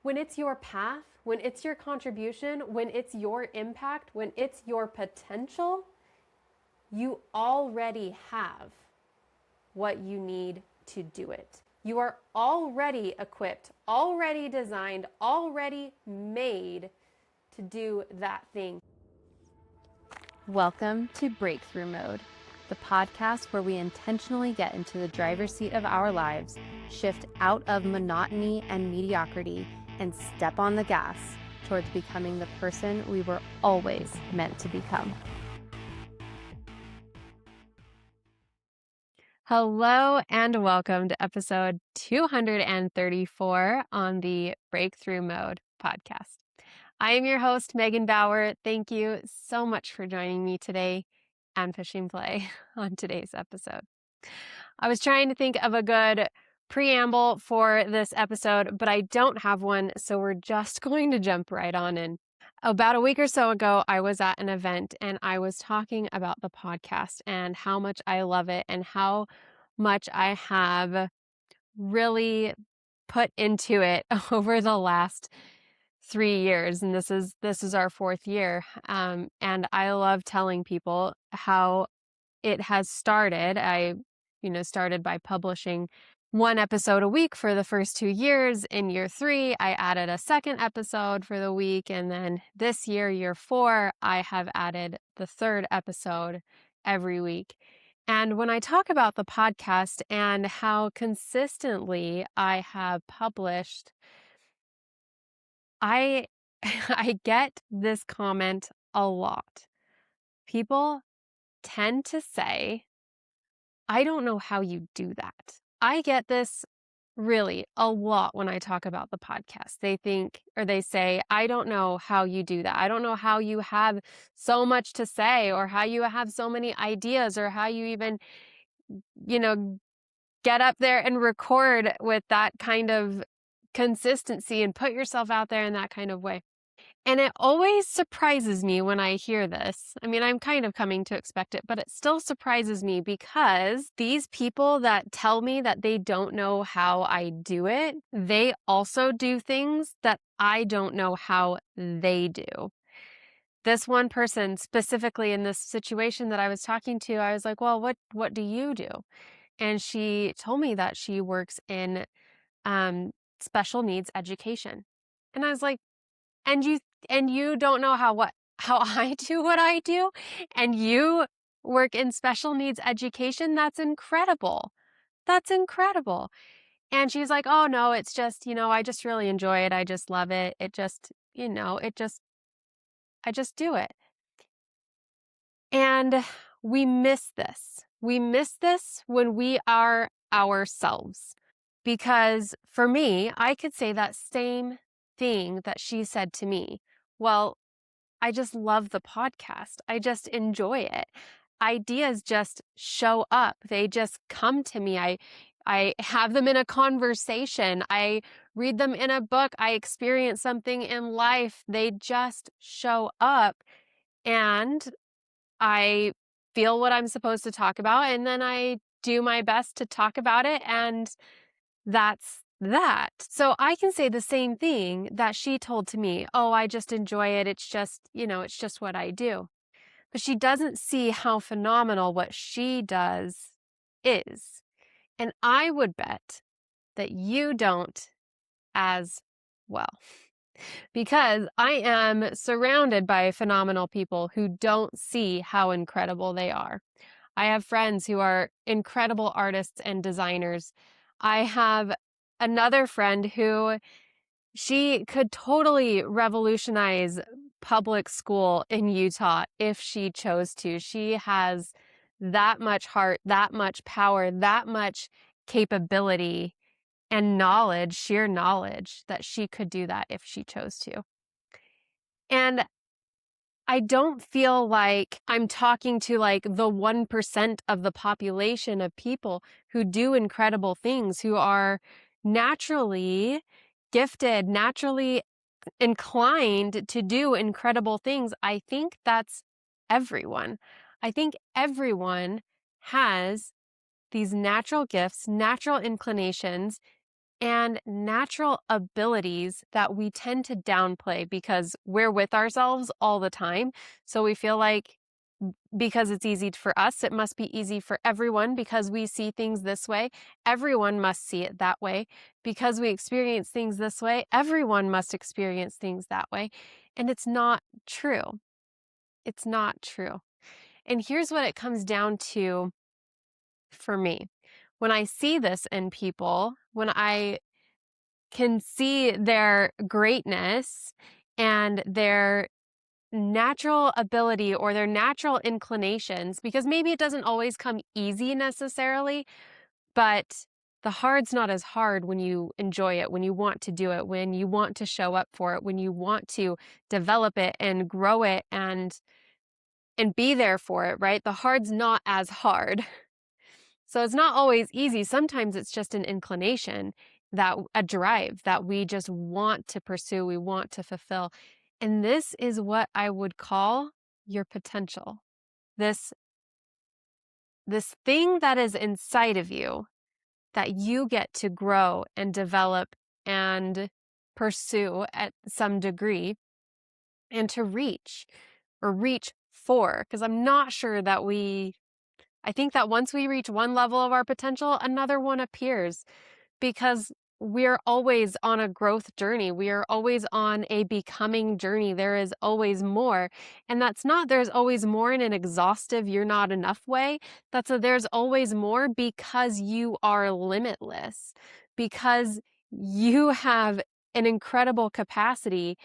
when it's your path, when it's your contribution, when it's your impact, when it's your potential, you already have what you need to do it. You are already equipped, already designed, already made to do that thing. Welcome to Breakthrough Mode, the podcast where we intentionally get into the driver's seat of our lives, shift out of monotony and mediocrity, and step on the gas towards becoming the person we were always meant to become. Hello and welcome to episode 234 on the Breakthrough Mode podcast. I am your host, Megan Bauer. Thank you so much for joining me today and pushing play on today's episode. I was trying to think of a good preamble for this episode, but I don't have one, so we're just going to jump right on in. About a week or so ago, I was at an event and I was talking about the podcast and how much I love it and how much I have really put into it over the last 3 years, and this is our 4th year. And I love telling people how it has started. I started by publishing 1 episode a week for the first 2 years. In year 3, I added a second episode for the week. And then this year, year 4, I have added the 3rd episode every week. And when I talk about the podcast and how consistently I have published, I I get this comment a lot. People tend to say, I don't know how you do that. I get this really a lot when I talk about the podcast. They think, or they say, I don't know how you do that. I don't know how you have so much to say, or how you have so many ideas, or how you even, get up there and record with that kind of consistency and put yourself out there in that kind of way. And it always surprises me when I hear this. I mean, I'm kind of coming to expect it, but it still surprises me because these people that tell me that they don't know how I do it, they also do things that I don't know how they do. This one person specifically in this situation that I was talking to, I was like, well, what do you do? And she told me that she works in special needs education. And I was like, and you don't know how I do what I do, and you work in special needs education? That's incredible. That's incredible. And she's like, oh no, it's just, I just really enjoy it. I just love it. It just, I just do it. And we miss this. We miss this when we are ourselves. Because for me, I could say that same thing that she said to me. Well, I just love the podcast. I just enjoy it. Ideas just show up. They just come to me. I have them in a conversation. I read them in a book. I experience something in life. They just show up, and I feel what I'm supposed to talk about, and then I do my best to talk about it, and that's that. So I can say the same thing that she told to me. Oh, I just enjoy it. It's just, it's just what I do. But she doesn't see how phenomenal what she does is. And I would bet that you don't as well. Because I am surrounded by phenomenal people who don't see how incredible they are. I have friends who are incredible artists and designers. I have another friend who she could totally revolutionize public school in Utah if she chose to. She has that much heart, that much power, that much capability and knowledge, sheer knowledge, that she could do that if she chose to. And I don't feel like I'm talking to like the 1% of the population of people who do incredible things, who are naturally gifted, naturally inclined to do incredible things. I think that's everyone. I think everyone has these natural gifts, natural inclinations, and natural abilities that we tend to downplay because we're with ourselves all the time. So we feel like because it's easy for us, it must be easy for everyone because we see things this way. Everyone must see it that way. Because we experience things this way, everyone must experience things that way. And it's not true. It's not true. And here's what it comes down to for me. When I see this in people, when I can see their greatness and their natural ability or their natural inclinations, because maybe it doesn't always come easy necessarily, but the hard's not as hard when you enjoy it, when you want to do it, when you want to show up for it, when you want to develop it and grow it and be there for it, right? The hard's not as hard. So it's not always easy. Sometimes it's just an inclination, that a drive that we just want to pursue, we want to fulfill. And this is what I would call your potential. This thing that is inside of you that you get to grow and develop and pursue at some degree and to reach or reach for. Because I'm not sure that I think that once we reach one level of our potential, another one appears because we're always on a growth journey. We are always on a becoming journey. There is always more. And that's not there's always more in an exhaustive, you're not enough way. That's there's always more because you are limitless, because you have an incredible capacity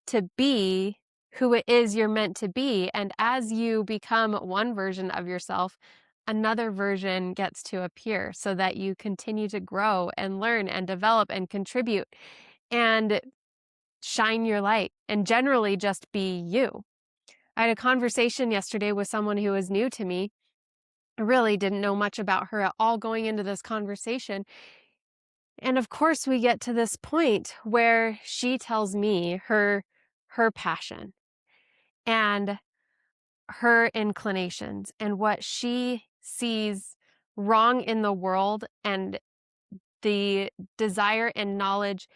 to be who it is you're meant to be. And as you become one version of yourself, another version gets to appear so that you continue to grow and learn and develop and contribute and shine your light and generally just be you. I had a conversation yesterday with someone who was new to me. I really didn't know much about her at all going into this conversation. And of course, we get to this point where she tells me her passion and her inclinations and what she sees wrong in the world and the desire and knowledge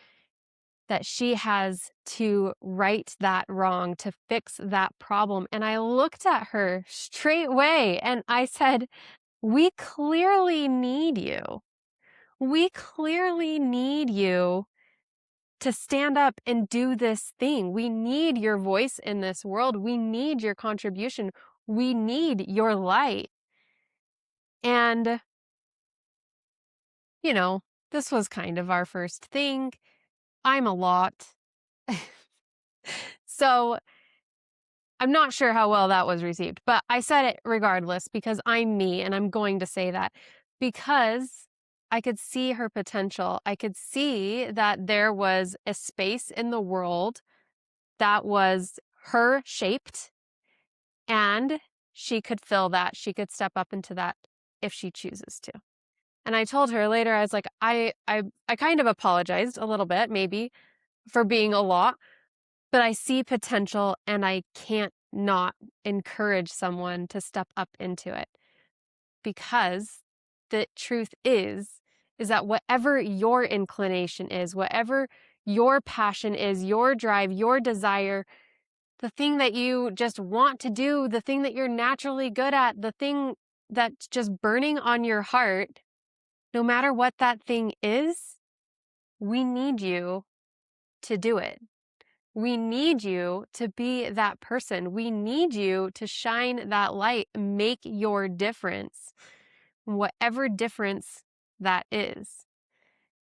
that she has to right that wrong, to fix that problem. And I looked at her straightway and I said, we clearly need you. We clearly need you to stand up and do this thing. We need your voice in this world. We need your contribution. We need your light. And, you know, this was kind of our first thing. I'm a lot. So I'm not sure how well that was received, but I said it regardless because I'm me and I'm going to say that because I could see her potential. I could see that there was a space in the world that was her shaped and she could fill that. She could step up into that if she chooses to. And I told her later, I was like, I kind of apologized a little bit, maybe, for being a lot, but I see potential and I can't not encourage someone to step up into it. Because the truth is that whatever your inclination is, whatever your passion is, your drive, your desire, the thing that you just want to do, the thing that you're naturally good at, the thing that's just burning on your heart, no matter what that thing is, we need you to do it. We need you to be that person. We need you to shine that light, make your difference, whatever difference that is.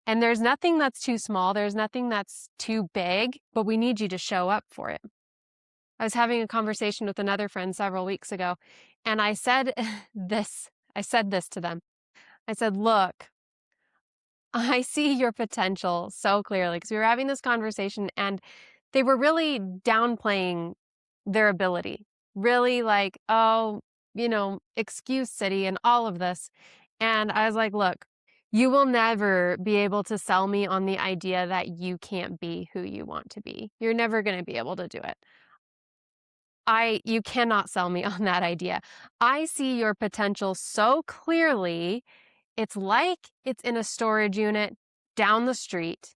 And there's nothing that's too small. There's nothing that's too big, but we need you to show up for it. I was having a conversation with another friend several weeks ago, and I said this to them. I said, look, I see your potential so clearly because we were having this conversation and they were really downplaying their ability, really like, oh, excuse city and all of this. And I was like, look, you will never be able to sell me on the idea that you can't be who you want to be. You're never going to be able to do it. You cannot sell me on that idea. I see your potential so clearly. It's like it's in a storage unit. down the street,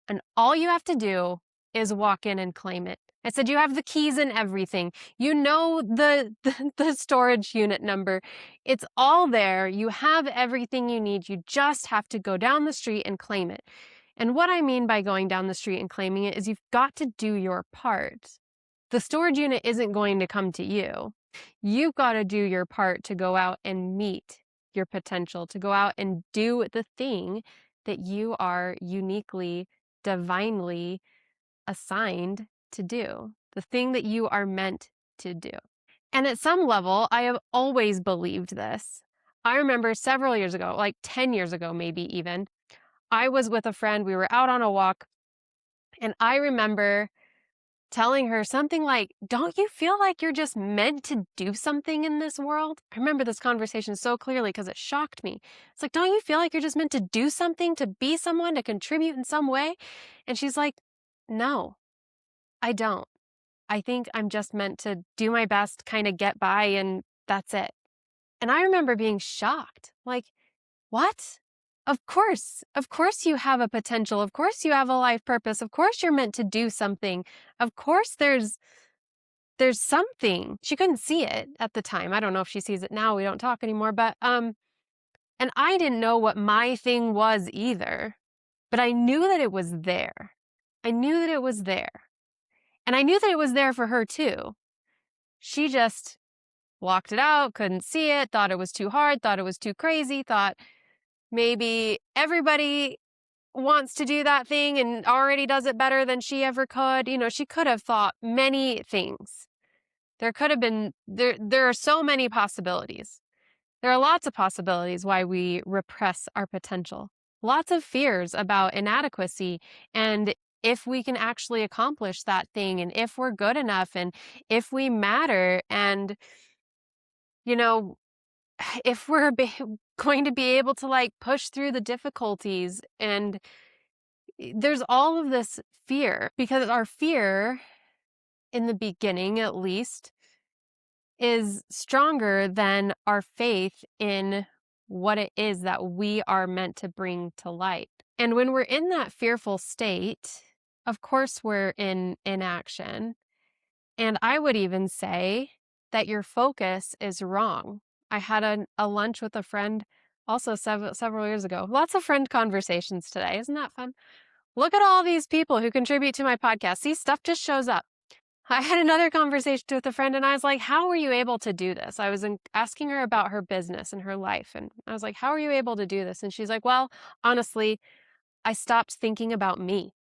and all you have to do is walk in and claim it. I said, you have the keys and everything. You know the storage unit number. It's all there. You have everything you need. You just have to go down the street and claim it. And what I mean by going down the street and claiming it is you've got to do your part. The storage unit isn't going to come to you. You've got to do your part to go out and meet your potential, to go out and do the thing that you are uniquely, divinely assigned to do, the thing that you are meant to do. And at some level, I have always believed this. I remember several years ago, like 10 years ago, maybe even, I was with a friend, we were out on a walk, and I remember telling her something like, don't you feel like you're just meant to do something in this world? I remember this conversation so clearly because it shocked me. It's like, don't you feel like you're just meant to do something, to be someone, to contribute in some way? And she's like, no, I don't. I think I'm just meant to do my best, kind of get by, and that's it. And I remember being shocked. Like, what? Of course you have a potential. Of course you have a life purpose. Of course you're meant to do something. Of course there's something. She couldn't see it at the time. I don't know if she sees it now. We don't talk anymore, but and I didn't know what my thing was either. But I knew that it was there. I knew that it was there. And I knew that it was there for her too. She just blocked it out, couldn't see it, thought it was too hard, thought it was too crazy, thought maybe everybody wants to do that thing and already does it better than she ever could. You know, she could have thought many things. There could have been, there are so many possibilities. There are lots of possibilities why we repress our potential. Lots of fears about inadequacy and if we can actually accomplish that thing and if we're good enough and if we matter and, you know, if we're going to be able to like push through the difficulties. And there's all of this fear because our fear in the beginning, at least, is stronger than our faith in what it is that we are meant to bring to light. And when we're in that fearful state, of course, we're in inaction. And I would even say that your focus is wrong. I had a lunch with a friend also several years ago. Lots of friend conversations today. Isn't that fun? Look at all these people who contribute to my podcast. See, stuff just shows up. I had another conversation with a friend and I was like, how were you able to do this? I was asking her about her business and her life. And I was like, how are you able to do this? And she's like, well, honestly, I stopped thinking about me.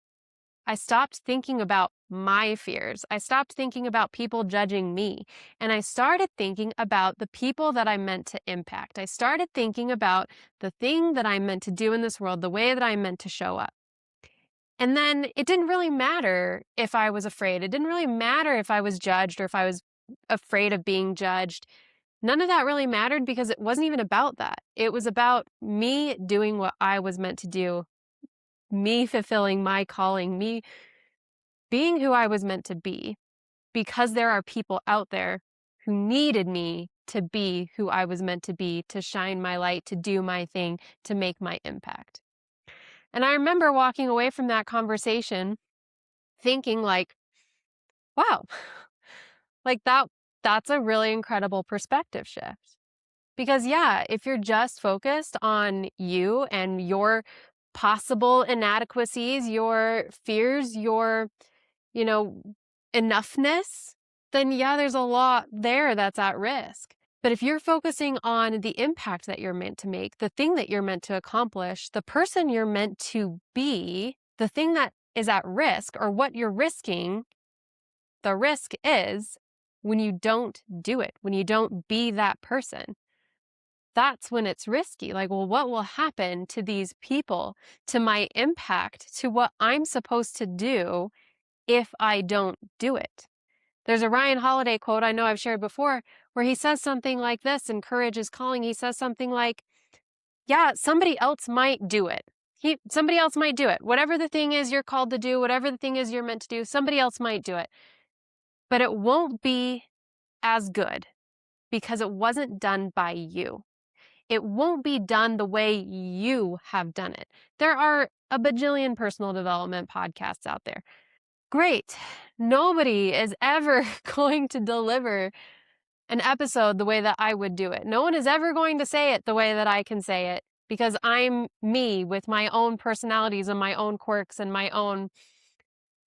I stopped thinking about my fears. I stopped thinking about people judging me. And I started thinking about the people that I meant to impact. I started thinking about the thing that I'm meant to do in this world, the way that I'm meant to show up. And then it didn't really matter if I was afraid. It didn't really matter if I was judged or if I was afraid of being judged. None of that really mattered because it wasn't even about that. It was about me doing what I was meant to do, me fulfilling my calling, me being who I was meant to be, because there are people out there who needed me to be who I was meant to be, to shine my light, to do my thing, to make my impact. And I remember walking away from that conversation thinking like, wow, like that's a really incredible perspective shift. Because yeah, if you're just focused on you and your possible inadequacies, your fears, your, enoughness, then yeah, there's a lot there that's at risk. But if you're focusing on the impact that you're meant to make, the thing that you're meant to accomplish, the person you're meant to be, the thing that is at risk or what you're risking, the risk is when you don't do it, when you don't be that person. That's when it's risky. Like, well, what will happen to these people, to my impact, to what I'm supposed to do if I don't do it? There's a Ryan Holiday quote I know I've shared before where he says something like this in Courage is Calling. He says something like, yeah, somebody else might do it. Somebody else might do it. Whatever the thing is you're called to do, whatever the thing is you're meant to do, somebody else might do it. But it won't be as good because it wasn't done by you. it won't be done the way you have done it. There are a bajillion personal development podcasts out there. Great. Nobody is ever going to deliver an episode the way that I would do it. No one is ever going to say it the way that I can say it, because I'm me with my own personalities and my own quirks and my own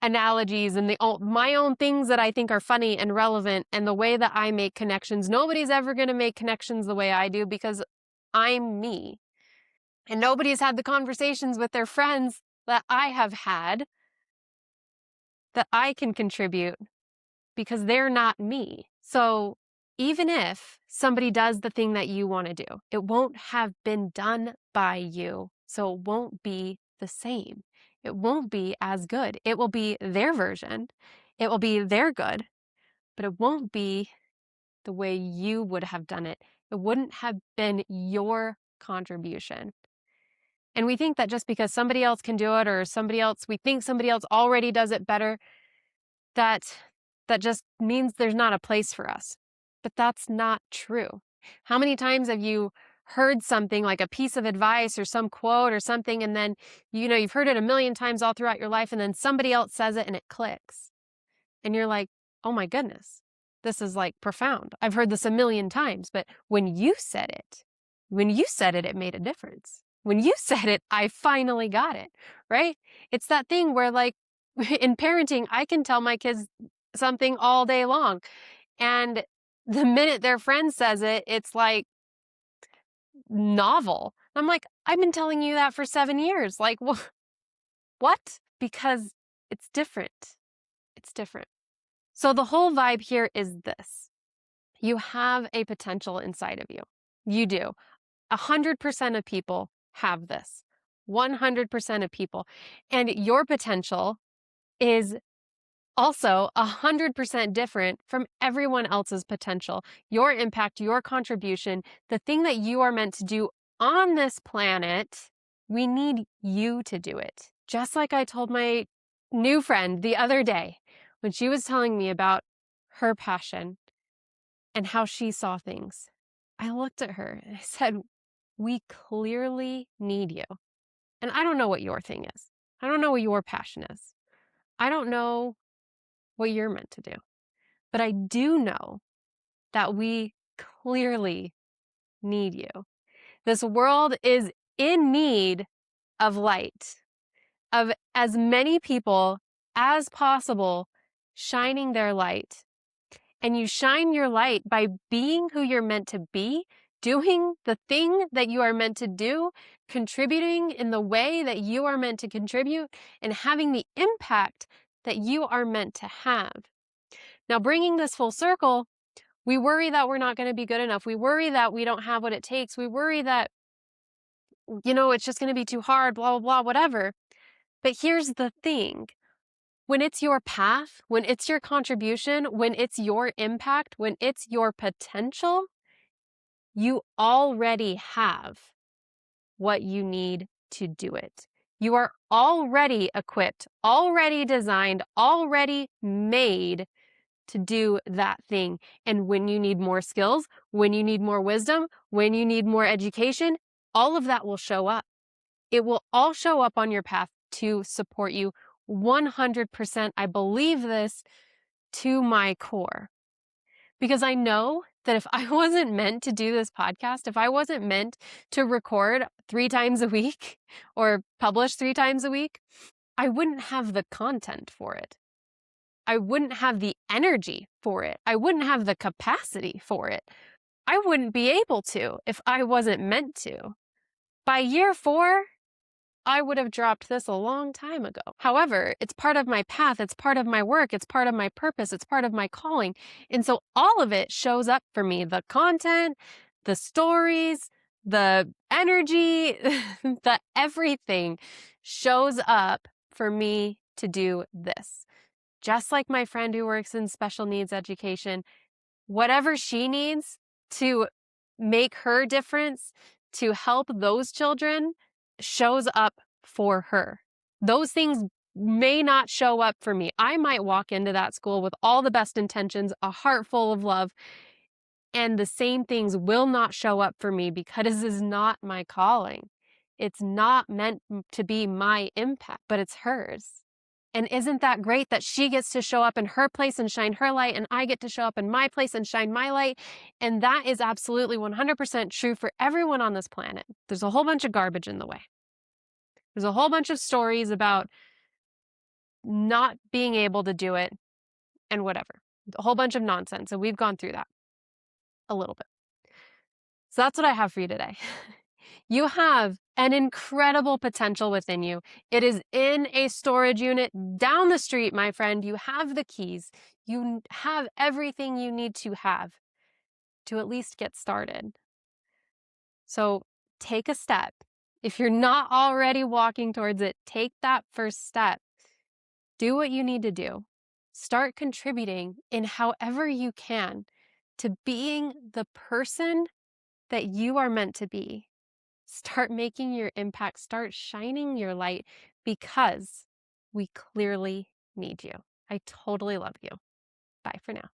analogies and my own things that I think are funny and relevant, and the way that I make connections. Nobody's ever going to make connections the way I do, because I'm me. And nobody's had the conversations with their friends that I have had that I can contribute, because they're not me. So even if somebody does the thing that you want to do, it won't have been done by you. So it won't be the same. It won't be as good. It will be their version. It will be their good, but it won't be the way you would have done it. It wouldn't have been your contribution. And we think that just because somebody else can do it, or we think somebody else already does it better, that just means there's not a place for us. But that's not true. How many times have you heard something like a piece of advice or some quote or something, and then, you've heard it a million times all throughout your life, and then somebody else says it and it clicks. And you're like, oh my goodness, this is like profound. I've heard this a million times, but when you said it, it made a difference. When you said it, I finally got it, right? It's that thing where, like, in parenting, I can tell my kids something all day long, and the minute their friend says it, it's like novel. I'm like, I've been telling you that for 7 years. Like, what? Because it's different. It's different. So the whole vibe here is this. You have a potential inside of you. You do. 100% of people have this. 100% of people. And your potential is also 100% different from everyone else's potential. Your impact, your contribution, the thing that you are meant to do on this planet, we need you to do it. Just like I told my new friend the other day when she was telling me about her passion and how she saw things. I looked at her and I said, we clearly need you. And I don't know what your thing is. I don't know what your passion is. I don't know what you're meant to do. But I do know that we clearly need you. This world is in need of light, of as many people as possible shining their light. And you shine your light by being who you're meant to be, doing the thing that you are meant to do, contributing in the way that you are meant to contribute, and having the impact that you are meant to have. Now, bringing this full circle, we worry that we're not going to be good enough. We worry that we don't have what it takes. We worry that, it's just going to be too hard, blah, blah, blah, whatever. But here's the thing. When it's your path, when it's your contribution, when it's your impact, when it's your potential, you already have what you need to do it. You are already equipped, already designed, already made to do that thing. And when you need more skills, when you need more wisdom, when you need more education, all of that will show up. It will all show up on your path to support you 100%. I believe this to my core, because I know that if I wasn't meant to do this podcast, if I wasn't meant to record 3 times a week or publish 3 times a week, I wouldn't have the content for it. I wouldn't have the energy for it. I wouldn't have the capacity for it. I wouldn't be able to if I wasn't meant to. By year 4, I would have dropped this a long time ago. However, it's part of my path. It's part of my work. It's part of my purpose. It's part of my calling. And so all of it shows up for me. The content, the stories, the energy, the everything shows up for me to do this. Just like my friend who works in special needs education, whatever she needs to make her difference, to help those children, shows up for her. Those things may not show up for me. I might walk into that school with all the best intentions, a heart full of love, And the same things will not show up for me because this is not my calling. It's not meant to be my impact, but it's hers. And isn't that great that she gets to show up in her place and shine her light, and I get to show up in my place and shine my light? And that is absolutely 100% true for everyone on this planet. There's a whole bunch of garbage in the way. There's a whole bunch of stories about not being able to do it and whatever. A whole bunch of nonsense. And we've gone through that a little bit. So that's what I have for you today. You have an incredible potential within you. It is in a storage unit down the street, my friend. You have the keys. You have everything you need to have to at least get started. So take a step. If you're not already walking towards it, take that first step. Do what you need to do. Start contributing in however you can to being the person that you are meant to be. Start making your impact, start shining your light, because we clearly need you. I totally love you. Bye for now.